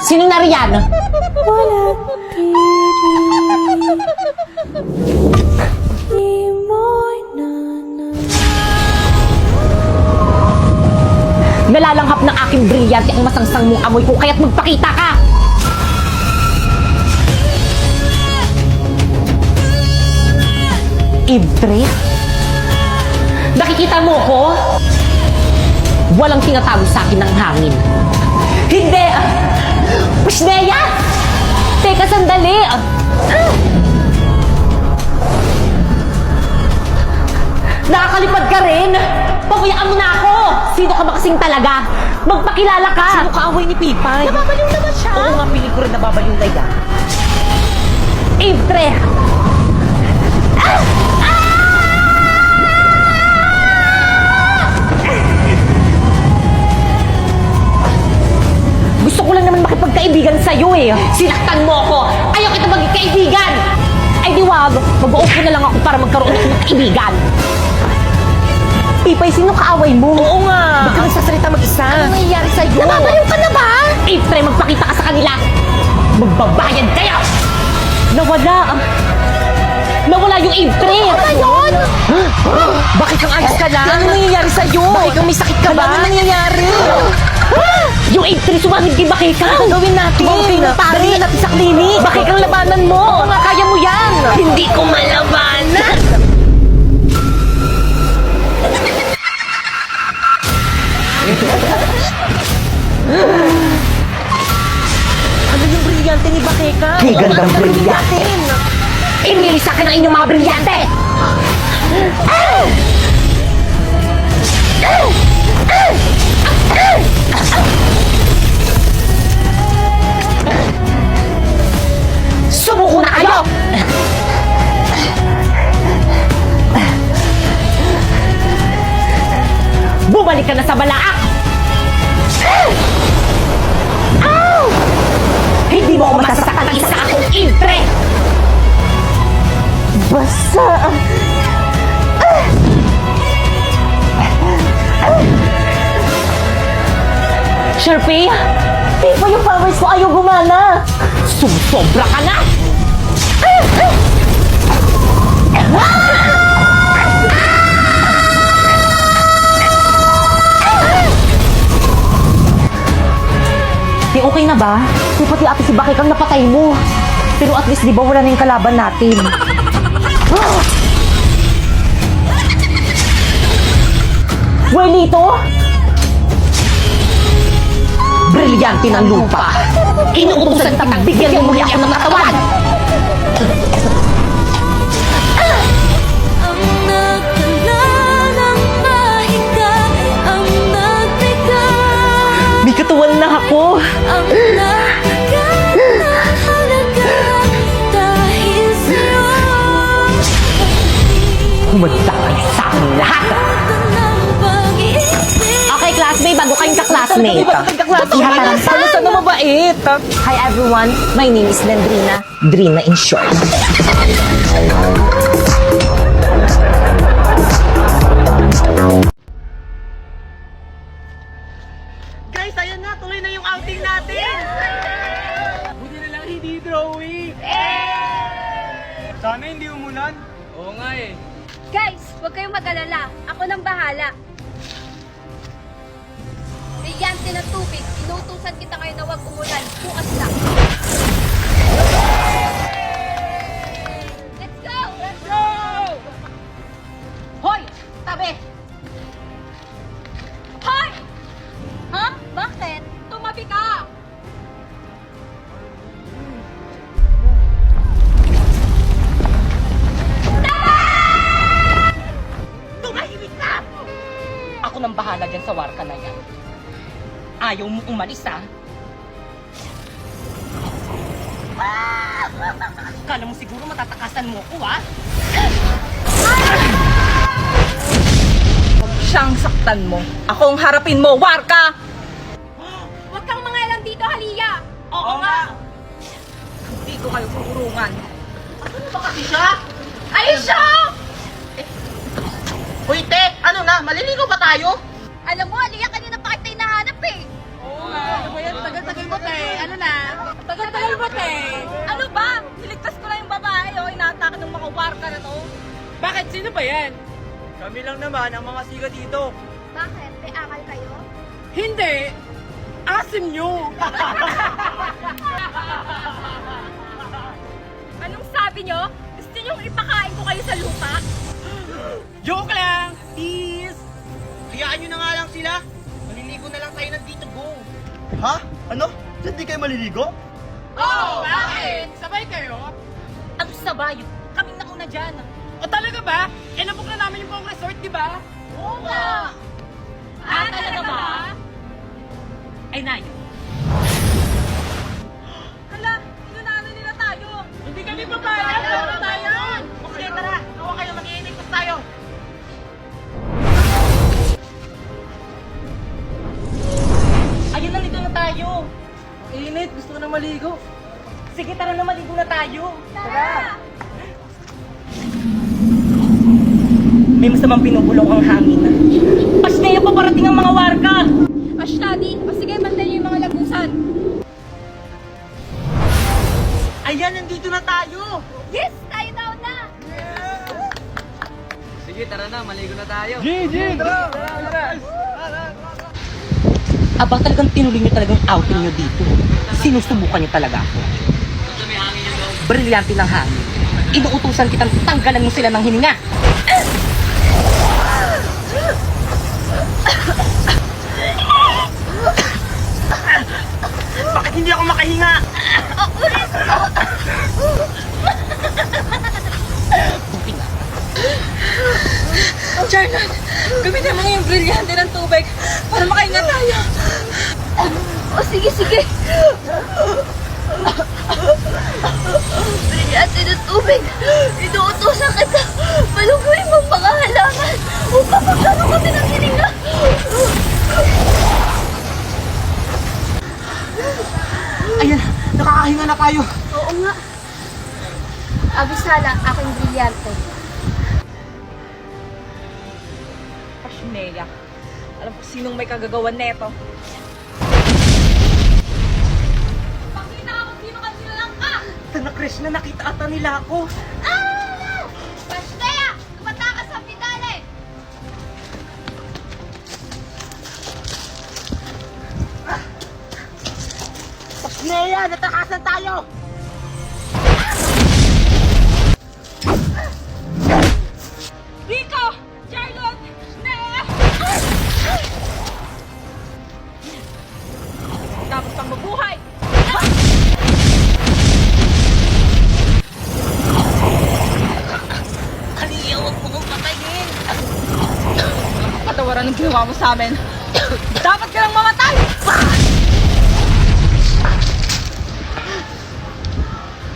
Sino na riyan? Nalalanghap ng aking brilyante ang masangsang mong amoy ko, kaya't magpakita ka! Ibre? Nakikita mo ko? Walang tinatago sa akin ng hangin. Hindi! Wisneya! Teka, sandali! Nakakalipad ka rin! Pabuyaan mo na ako! Sino ka ba kasing talaga? Magpakilala ka! Sino kaaway ni Pipay? Nababaliw naman siya! Oo nga, piling ko rin nababaliw na yan. Ibre! Gusto ko lang naman makipagkaibigan sa'yo eh. Sinaktan mo ako. Ayaw kita maging kaibigan. Ay di wag. Mag-uupo na lang ako para magkaroon ako ng kaibigan. Pipay, sino kaaway mo? Oo nga. Ba't ka nagsasalita mag-isa? Ano nangyayari sa'yo? Nababaliw ka na ba? Ifre, magpakita ka sa kanila. Magbabayad kayo. Nawala yung Ifre. Ano yun? Bakit kang ayos ka lang? Ano nangyayari sa'yo? Bakit kang may sakit ka ba? Ano nangyayari? Yung Ifre, sumangit kay Bakika. Ano gawin natin? Okay na, pare. Dali na natin sa klinik. Bakit kang labanan mo? Oo nga, kaya mo yan. Hindi ko malabanan. Ano yung brilyante ni Bakeka? Di gandang brilyante. Inili sa akin ang inyong mga brilyante. Sumuko na kayo! Bumalik ka na sa balaak! Hindi mo ako masasaktan ng isa akong Ifre! Basta... Sharpie? Di ba yung powers ko ayaw gumana? Sumusobra ka na! Di okay na ba? Di pati ate si Bakay kang napatay mo. Pero at least di ba wala na yung kalaban natin? Buelito? Brilyante ng lupa. Inuutusan kitang bigyan mo muli ako ng katawan. Ang nagdala ng pahinga, ang nagbigay, May katawan na ako. ang nagigay na halaga dahil sa'yo. Humanda kayo sa akin lahat. Ng pag-ibig, Okay, classmate, bago kayong ka-classmate. Ihatarang sana sa mabait. Hi everyone, my name is Landrina. Drina in short. Guys, ayan na. Tuloy na yung outing natin. Buti na lang hindi drawing. Sana hindi umulan. Oo nga eh. Guys, huwag kayong mag-alala. Ako nang bahala. Brilyante na tubig. Inuutusan kita ngayon na huwag umulan. Bukas lang. Let's go! Let's go! Hoy! Tabi! Hoy! Ha? Bakit? Tumabi ka! Tumahimik ka! Ako nang bahala dyan sa warka na yan. Ayaw mo umalis, ha? Kala mo siguro matatakasan mo ko, ha? Huwag siyang saktan mo. Akong harapin mo, Warka! Huwag kang mangalam dito, Halia! Oo nga! Hindi ko kayo kurungan. Ano ba kasi siya? Ayun siya! Eh Wait, te! Ano na? Maliligo pa tayo? Alam mo, Aliyah, kanina pa kita hinahanap eh. Oo nga. Ano ba yan? Tagal-tagal mo, te. Ano na? Tagal-tagal mo, te. Ano ba? Niligtas ko na yung babae, oh. Inaatake ng mga warka na to. Bakit? Sino ba yan? Kami lang naman ang mga siga dito. Bakit? May akal kayo? Hindi! Asim nyo! Anong sabi nyo? Gusto nyo ipakain ko kayo sa lupa? Joke lang! Please! Hayaan nyo na nga lang sila. Maliligo na lang tayo ng Tito Go. Ha? Ano? Hindi kayo maliligo? Oh! Bakit? Sabay kayo? Ano sabay? Kaming nauna dyan. O talaga ba? Eh, nabook na namin yung buong resort, di ba? Oo nga. Talaga ba? Ay, Nay. Hala, inunahan nila tayo. Hindi kami papayag. Tara tayo. Okay, tara. Hawa kayo. Mag-iinigos tayo. Ayun, nandito na tayo. Init. Gusto ko na maligo. Sige, tara na, maligo na tayo. Tara! May masamang pinubulong ang hangin. Pasneya pa parating ang mga warka. Ash, Daddy. O sige, bantayan niyo yung mga lagusan. Ayan, nandito na tayo. Yes! Tayo daw na! Sige, tara na. Maligo na tayo. Aba, talagang tinuloy niyo talagang outing niyo dito. Sinusubukan niyo talaga ako. Brilyante ng hangin. Inuutusan kitang tanggalan mo sila ng hininga. Bakit hindi ako makahinga? Buti nga. Charlotte, gamitin mo yung brilyante ng tubig para makahinga tayo. O sige, sige. Brilyante ng tubig. Inuutosan kita. Maluguin mong mga halaman upang magkaroon kami ng hininga. Ayan, nakakahinga na tayo. Oo nga. Abisala, aking brilyante. Pasneya. Alam ko sinong may kagagawan neto. Pakita ako sino ka lang ka! Tana, Chris, na nakita ata nila ako. Pastea! Tumata ka sa pidale! Pasneya, natakasan tayo. Rico! Charlotte! Nea! Tapos pang mabuhay! Aliya, huwag mo kong patayin! Patawaran ng ginawa mo sa amin. Dapat ka lang mamatay!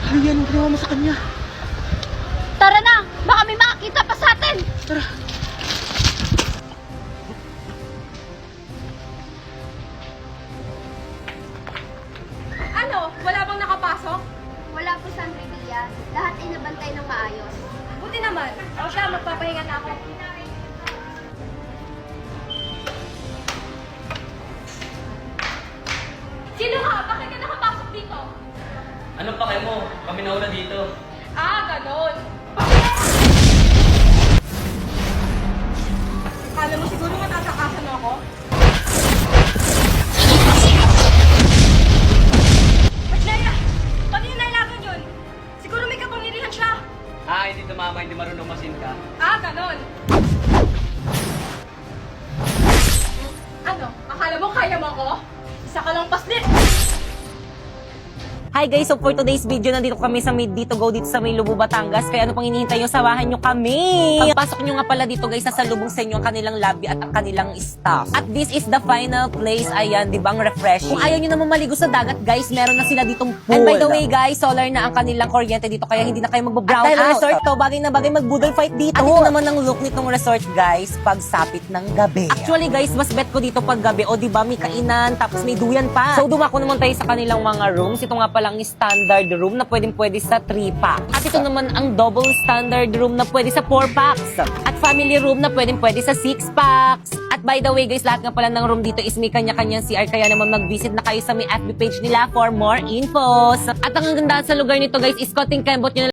Ano yan ang ginawa mo sa kanya? Tara na! Baka may makakita pa sa atin! Ano? Wala bang nakapasok? Wala po sa Andrevilla. Lahat ay nabantay ng maayos. Buti naman. O siya, magpapahinga na ako. Sino ka? Bakit ka nakapasok dito? Anong pake mo? Kami nauna dito. Ah, ganon. Kala mo siguro matatakasan mo ako? Maglaya! Pati yung nailagan yun. Siguro may kapangyarihan siya. Ah, hindi tumama, hindi marunong masinta. Ah, ganon. Ano? Akala mo kaya mo ako? Isa ka lang paslit! Hi guys! So for today's video, nandito kami sa Made Dito Go dito sa may Lubo, Batangas. Kaya ano pang hinihintay nyo, samahan nyo kami! Pagpasok nyo nga pala dito guys, nasa lubong sa inyo ang kanilang lobby at ang kanilang staff. At this is the final place. Ayan, di ba ang refreshing? Kung ayaw nyo naman maligo sa dagat guys, meron na sila ditong pool. And by the way guys, solar na ang kanilang kuryente dito kaya hindi na kayo magbo-brown out. Dahil resort to, bagay na bagay mag-boodle fight dito. At ito naman ang look nitong resort guys, pag sapit ng gabi. Actually guys, mas bet ko dito pag gabi. O di ba may kainan, tapos may duyan pa. So dumako naman tayo sa kanilang mga rooms. Ito nga pala palang standard room na pwede sa 3 packs. At ito naman ang double standard room na pwede sa 4 packs. At family room na pwede sa 6 packs. At by the way guys, lahat nga pala ng room dito is may kanya-kanyang CR, kaya naman mag-visit na kayo sa may FB page nila for more infos. At ang ganda sa lugar nito guys is konting kembot nyo na